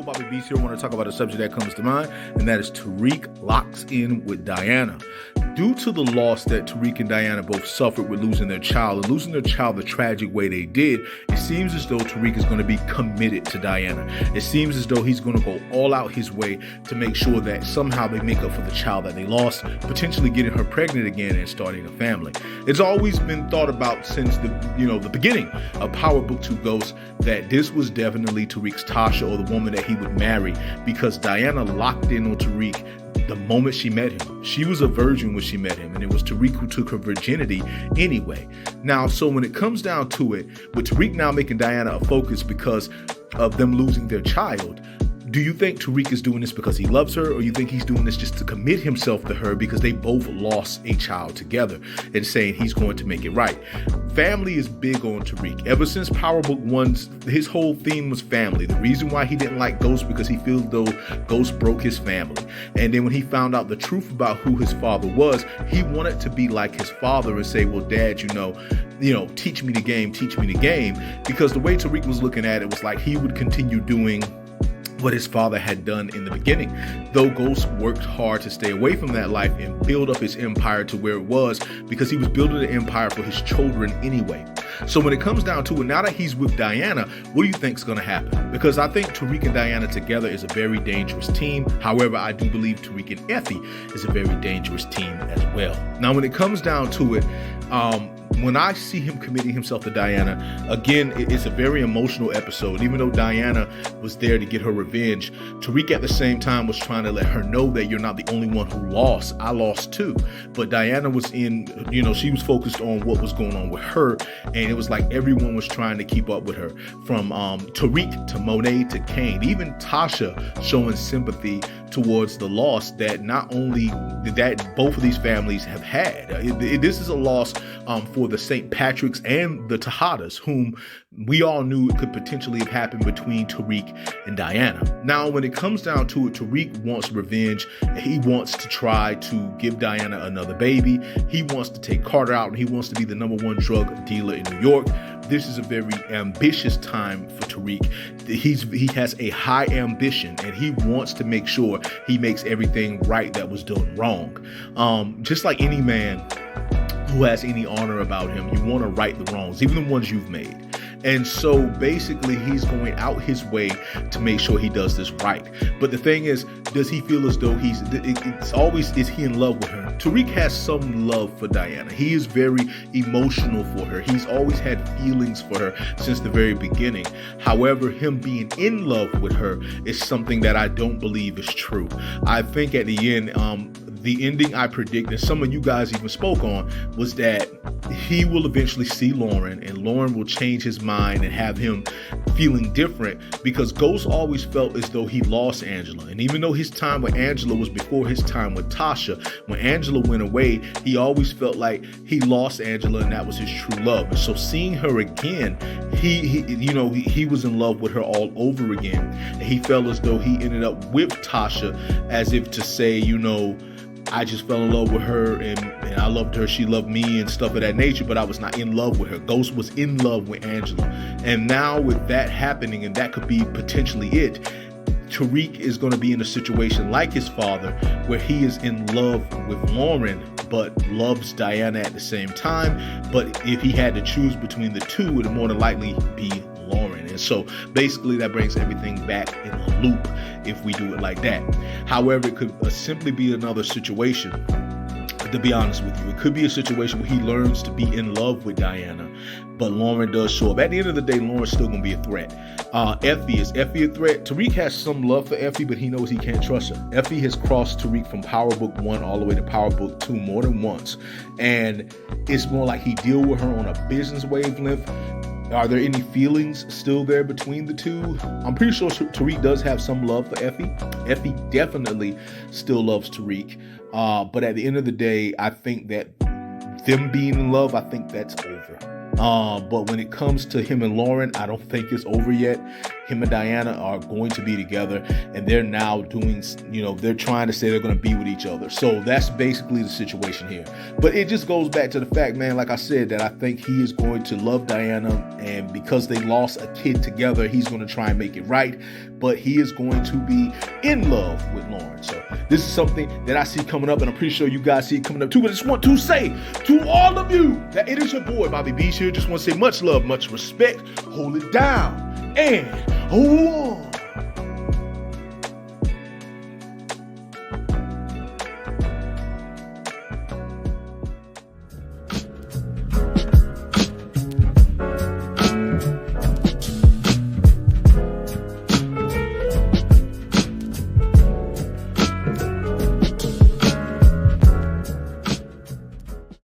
Bobby Beast here. I want to talk about a subject that comes to mind, and that is Tariq locks in with Diana. Due to the loss that Tariq and Diana both suffered with losing their child, and losing their child the tragic way they did, it seems as though Tariq is going to be committed to Diana. It seems as though he's going to go all out his way to make sure that somehow they make up for the child that they lost, potentially getting her pregnant again and starting a family. It's always been thought about since the beginning of Power Book 2 Ghosts that this was definitely Tariq's Tasha, or the woman that he would marry, because Diana locked in on Tariq the moment she met him. She was a virgin when she met him, and it was Tariq who took her virginity anyway. Now, so when it comes down to it, with Tariq now making Diana a focus because of them losing their child, do you think Tariq is doing this because he loves her, or you think he's doing this just to commit himself to her because they both lost a child together and saying he's going to make it right? Family is big on Tariq. Ever since Power Book 1, his whole theme was family. The reason why he didn't like Ghost because he feels though Ghost broke his family. And then when he found out the truth about who his father was, he wanted to be like his father and say, well, Dad, teach me the game, because the way Tariq was looking at it was like he would continue doing what his father had done in the beginning. Though Ghost worked hard to stay away from that life and build up his empire to where it was, because he was building an empire for his children anyway. So when it comes down to it, now that he's with Diana, what do you think is going to happen? Because I think Tariq and Diana together is a very dangerous team. However, I do believe Tariq and Effie is a very dangerous team as well. Now, when it comes down to it, when I see him committing himself to Diana, again, it's a very emotional episode. Even though Diana was there to get her revenge, Tariq at the same time was trying to let her know that you're not the only one who lost. I lost too. But Diana was she was focused on what was going on with her, and it was like everyone was trying to keep up with her, from Tariq to Monet to Kane, even Tasha showing sympathy towards the loss that not only that both of these families have had. This is a loss for the St. Patrick's and the Tejadas, whom we all knew it could potentially have happened between Tariq and Diana. Now, when it comes down to it, Tariq wants revenge. He wants to try to give Diana another baby. He wants to take Carter out, and he wants to be the #1 drug dealer in New York. This is a very ambitious time for Tariq. He has a high ambition, and he wants to make sure he makes everything right that was done wrong. Just like any man who has any honor about him, you want to right the wrongs, even the ones you've made. And so basically he's going out his way to make sure he does this right. But the thing is, does he feel as though is he in love with her? Tariq has some love for Diana. He is very emotional for her. He's always had feelings for her since the very beginning. However, him being in love with her is something that I don't believe is true. I think at the end, the ending I predict, and some of you guys even spoke on, was that he will eventually see Lauren, and Lauren will change his mind and have him feeling different, because Ghost always felt as though he lost Angela. And even though his time with Angela was before his time with Tasha, when Angela went away, he always felt like he lost Angela and that was his true love. And so seeing her again, he was in love with her all over again. And he felt as though he ended up with Tasha as if to say, I just fell in love with her and I loved her, she loved me and stuff of that nature, but I was not in love with her. Ghost was in love with Angela. And now with that happening, and that could be potentially it, Tariq is going to be in a situation like his father, where he is in love with Lauren but loves Diana at the same time. But if he had to choose between the two, it would more than likely be Lauren. And so basically that brings everything back in a loop if we do it like that. However, it could simply be another situation. To be honest with you, it could be a situation where he learns to be in love with Diana, but Lauren does show up. At the end of the day, Lauren's still going to be a threat. Is Effie a threat? Tariq has some love for Effie, but he knows he can't trust her. Effie has crossed Tariq from Power Book 1 all the way to Power Book 2 more than once. And it's more like he deal with her on a business wavelength. Are there any feelings still there between the two? I'm pretty sure Tariq does have some love for Effie. Effie definitely still loves Tariq. But at the end of the day, I think that them being in love, I think that's over. But when it comes to him and Lauren, I don't think it's over yet. Him and Diana are going to be together, and they're now doing, they're trying to say they're going to be with each other. So that's basically the situation here. But it just goes back to the fact, man, like I said, that I think he is going to love Diana, and because they lost a kid together, he's going to try and make it right. But he is going to be in love with Lauren. So this is something that I see coming up, and I'm pretty sure you guys see it coming up too. But I just want to say to all of you that it is your boy, Bobby Beach here. Just want to say much love, much respect. Hold it down. And